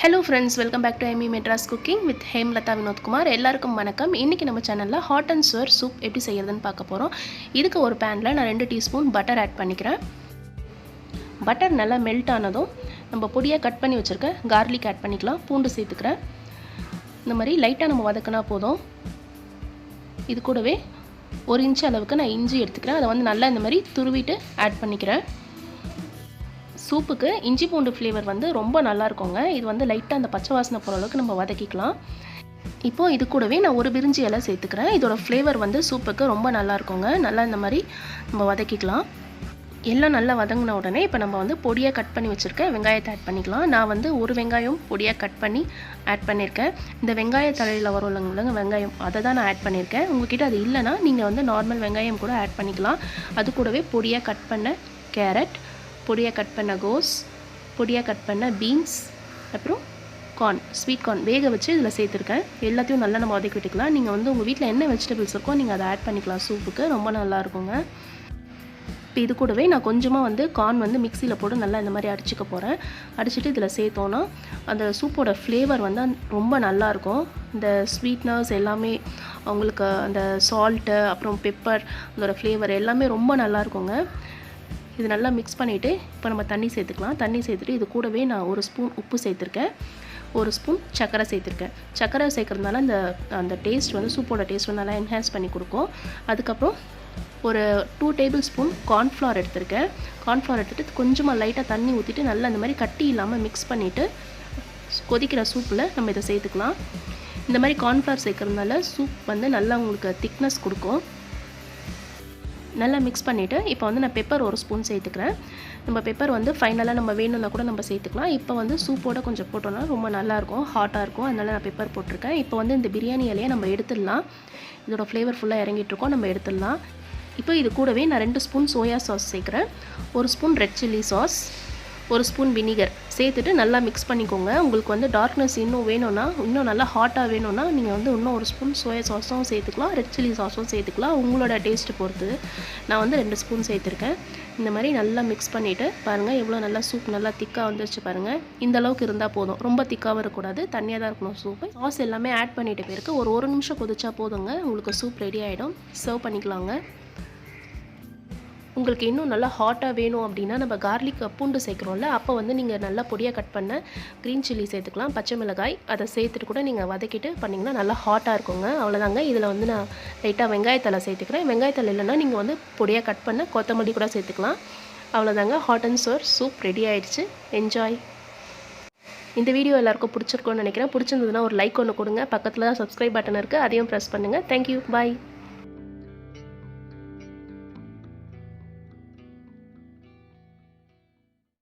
Hello friends, welcome back to Madras cooking with Hemlata Vinod Kumar. எல்லாருக்கும் வணக்கம். இன்னைக்கு நம்ம சேனல்ல ஹாட் அண்ட் சோர் சூப் எப்படி செய்யறதுன்னு பார்க்க போறோம். இதுக்கு ஒரு panல நான் 2 டீஸ்பூன் பட்டர் ஆட் பண்ணிக்கிறேன். பட்டர் நல்லா மெல்ட் ஆனதும் நம்ம பொடியா கட் பண்ணி வச்சிருக்க garlic ஆட் பண்ணிக்கலாம். பூண்டு சேர்த்துக்கிறேன். இந்த மாதிரி லைட்டா நம்ம வதக்கினா போதும். இது கூடவே 1 இன்ச் அளவுக்கு நான் இஞ்சி எடுத்துக்கிறேன். அதை வந்து நல்லா இந்த மாதிரி துருவிட்டு ஆட் பண்ணிக்கிறேன். சூப்புக்கு இஞ்சி பூண்டு ஃப்ளேவர் வந்து ரொம்ப நல்லா இருக்குங்க. இது வந்து லைட்டாக அந்த பச்சை வாசனை போகிற அளவுக்கு நம்ம வதக்கிக்கலாம். இப்போது இது கூடவே நான் ஒரு பிரிஞ்சி இலை சேர்த்துக்கிறேன். இதோட ஃப்ளேவர் வந்து சூப்புக்கு ரொம்ப நல்லா இருக்குங்க. நல்லா இந்த மாதிரி நம்ம வதக்கிக்கலாம். எல்லாம் நல்லா வதங்கின உடனே இப்போ நம்ம வந்து பொடியாக கட் பண்ணி வச்சுருக்க வெங்காயத்தை ஆட் பண்ணிக்கலாம். நான் வந்து ஒரு வெங்காயம் பொடியாக கட் பண்ணி ஆட் பண்ணியிருக்கேன். இந்த வெங்காய தலையில் வரும் இல்லைங்க வெங்காயம், அதை தான் நான் ஆட் பண்ணியிருக்கேன். உங்கள்கிட்ட அது இல்லைனா நீங்கள் வந்து நார்மல் வெங்காயம் கூட ஆட் பண்ணிக்கலாம். அது கூடவே பொடியாக கட் பண்ண கேரட், பொடியாக கட் பண்ண கோஸ், பொடியாக கட் பண்ண பீன்ஸ், அப்புறம் கார்ன், ஸ்வீட் கார்ன் வேக வச்சு இதில் சேர்த்துருக்கேன். எல்லாத்தையும் நல்லா நம்ம வதக்கி விட்டுக்கலாம். நீங்கள் வந்து உங்கள் வீட்டில் என்ன வெஜிடபிள்ஸ் இருக்கோ நீங்கள் அதை ஆட் பண்ணிக்கலாம். சூப்புக்கு ரொம்ப நல்லாயிருக்குங்க. இப்போ இது கூடவே நான் கொஞ்சமாக வந்து கார்ன் வந்து மிக்சியில் போட்டு நல்லா இந்த மாதிரி அடிச்சுக்க போகிறேன். அடிச்சுட்டு இதில் சேர்த்தோன்னா அந்த சூப்போட ஃப்ளேவர் வந்து ரொம்ப நல்லாயிருக்கும். இந்த ஸ்வீட்னஸ் எல்லாமே அவங்களுக்கு அந்த சால்ட்டு அப்புறம் பெப்பர் அதோடய ஃப்ளேவர் எல்லாமே ரொம்ப நல்லாயிருக்குங்க. இது நல்லா மிக்ஸ் பண்ணிவிட்டு இப்போ நம்ம தண்ணி சேர்த்துக்கலாம். தண்ணி சேர்த்துட்டு இது கூடவே நான் 1 ஸ்பூன் உப்பு சேர்த்துருக்கேன், 1 ஸ்பூன் சர்க்கரை சேர்த்துருக்கேன். சர்க்கரை சேர்க்குறதுனால அந்த டேஸ்ட் வந்து சூப்போட டேஸ்ட் வந்து நல்லா என்ஹான்ஸ் பண்ணி கொடுக்கும். அதுக்கப்புறம் ஒரு 2 டேபிள் ஸ்பூன் கார்ன்ஃப்ளவர் எடுத்திருக்கேன். கார்ன்ஃப்ளவர் எடுத்துகிட்டு கொஞ்சமாக லைட்டாக தண்ணி ஊற்றிட்டு நல்லா இந்த மாதிரி கட்டி இல்லாமல் மிக்ஸ் பண்ணிவிட்டு கொதிக்கிற சூப்பில் நம்ம இதை சேர்த்துக்கலாம். இந்த மாதிரி கார்ன்ஃப்ளவர் சேர்க்குறதுனால சூப் வந்து நல்லா உங்களுக்கு திக்னஸ் கொடுக்கும். நல்லா மிக்ஸ் பண்ணிவிட்டு இப்போ வந்து நான் பெப்பர் 1 ஸ்பூன் சேர்த்துக்கிறேன். நம்ம பெப்பர் வந்து ஃபைனலாக நம்ம வேணும்னா கூட நம்ம சேர்த்துக்கலாம். இப்போ வந்து சூப்போட கொஞ்சம் போட்டோன்னா ரொம்ப நல்லாயிருக்கும், ஹாட்டாக இருக்கும். அதனால் நான் பெப்பர் போட்டிருக்கேன். இப்போ வந்து இந்த பிரியாணி இலையை நம்ம எடுத்துடலாம். இதோட ஃப்ளேவர் ஃபுல்லாக இறங்கிட்டுருக்கோம், நம்ம எடுத்துடலாம். இப்போ இது கூடவே நான் 2 ஸ்பூன் சோயா சாஸ் சேர்க்குறேன், 1 spoon red chilli sauce, 1 spoon vinegar சேர்த்துட்டு நல்லா மிக்ஸ் பண்ணிக்கோங்க. உங்களுக்கு வந்து டார்க்னஸ் இன்னும் வேணும்னா, இன்னும் நல்லா ஹாட்டாக வேணும்னா நீங்கள் வந்து இன்னும் 1 ஸ்பூன் சோயா சாஸும் சேர்த்துக்கலாம், ரெட் சில்லி சாஸும் சேர்த்துக்கலாம், உங்களோட டேஸ்ட்டு பொறுத்து. நான் வந்து 2 ஸ்பூன் சேர்த்துருக்கேன். இந்த மாதிரி நல்லா மிக்ஸ் பண்ணிவிட்டு பாருங்கள் எவ்வளோ நல்லா சூப் நல்லா திக்காக வந்துருச்சு பாருங்கள். இந்த அளவுக்கு இருந்தால் போதும், ரொம்ப திக்காகவும் இருக்கக்கூடாது, தண்ணியாக தான் இருக்கணும் சூப்பு. சாஸ் எல்லாமே ஆட் பண்ணிட்டு போயிருக்கு. ஒரு நிமிஷம் கொதிச்சா போதுங்க, உங்களுக்கு சூப் ரெடி ஆகிடும். சர்வ் பண்ணிக்கலாங்க. உங்களுக்கு இன்னும் நல்லா ஹாட்டாக வேணும் அப்படின்னா நம்ம கார்லிக் பூண்டு சேர்க்குறோம்ல, அப்போ வந்து நீங்கள் நல்லா பொடியாக கட் பண்ண க்ரீன் சில்லி சேர்த்துக்கலாம், பச்சை மிளகாய் அதை சேர்த்துட்டு கூட நீங்கள் வதக்கிட்டு பண்ணிங்கன்னா நல்லா ஹாட்டாக இருக்குங்க. அவ்வளோதாங்க. இதில் வந்து நான் லைட்டாக வெங்காயத்தலை சேர்த்துக்கிறேன். வெங்காயத்தலை இல்லைன்னா நீங்கள் வந்து பொடியாக கட் பண்ண கொத்தமல்லி கூட சேர்த்துக்கலாம். அவ்வளோதாங்க, hot and Chor soup ready ஆகிடுச்சு. என்ஜாய். இந்த வீடியோ எல்லாருக்கும் பிடிச்சிருக்கோன்னு நினைக்கிறேன். பிடிச்சிருந்ததுன்னா ஒரு லைக் ஒன்று கொடுங்க. பக்கத்தில் தான் சப்ஸ்கிரைப் பட்டன் இருக்குது, அதையும் ப்ரெஸ் பண்ணுங்கள். தேங்க்யூ, பாய்.